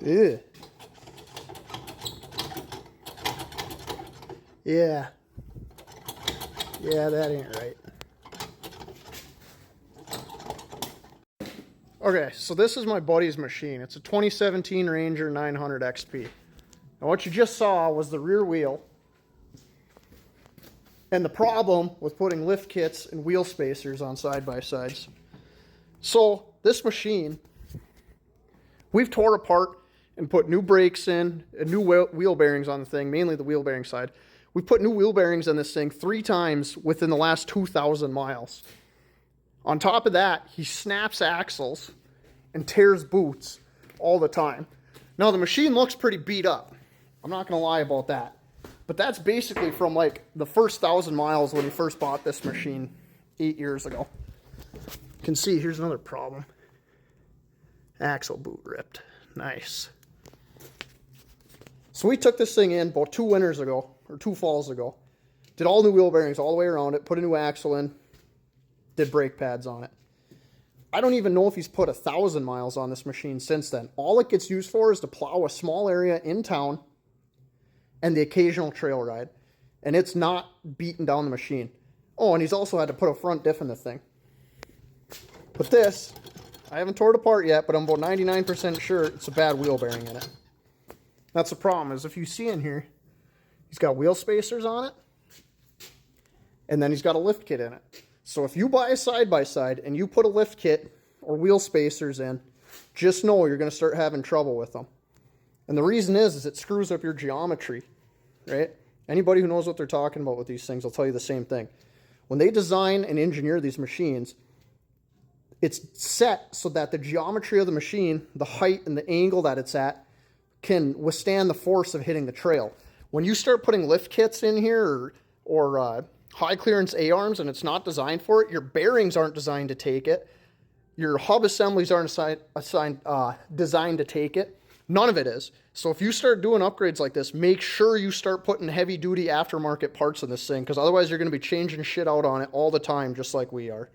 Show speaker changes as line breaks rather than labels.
Ew. Yeah. Yeah, that ain't right. Okay, so this is my buddy's machine. It's a 2017 Ranger 900 XP. And what you just saw was the rear wheel and the problem with putting lift kits and wheel spacers on side-by-sides. So this machine, we've tore apart and put new brakes in and new wheel bearings on the thing, mainly the wheel bearing side. We put new wheel bearings on this thing 3 times within the last 2,000 miles. On top of that, he snaps axles and tears boots all the time. Now, the machine looks pretty beat up. I'm not going to lie about that. But that's basically from like the first 1,000 miles when he first bought this machine 8 years ago. You can see, here's another problem. Axle boot ripped. Nice. So we took this thing in about 2 winters ago, or 2 falls ago. Did all new wheel bearings all the way around it, put a new axle in, did brake pads on it. I don't even know if he's put 1,000 miles on this machine since then. All it gets used for is to plow a small area in town and the occasional trail ride. And it's not beating down the machine. Oh, and he's also had to put a front diff in the thing. But this, I haven't tore it apart yet, but I'm about 99% sure it's a bad wheel bearing in it. That's the problem, is if you see in here, he's got wheel spacers on it, and then he's got a lift kit in it. So if you buy a side-by-side and you put a lift kit or wheel spacers in, just know you're going to start having trouble with them. And the reason is it screws up your geometry, right? Anybody who knows what they're talking about with these things will tell you the same thing. When they design and engineer these machines, it's set so that the geometry of the machine, the height and the angle that it's at, can withstand the force of hitting the trail. When you start putting lift kits in here or high clearance A-arms and it's not designed for it, your bearings aren't designed to take it, your hub assemblies aren't designed to take it, none of it is. So if you start doing upgrades like this, make sure you start putting heavy duty aftermarket parts in this thing, because otherwise you're going to be changing shit out on it all the time, just like we are.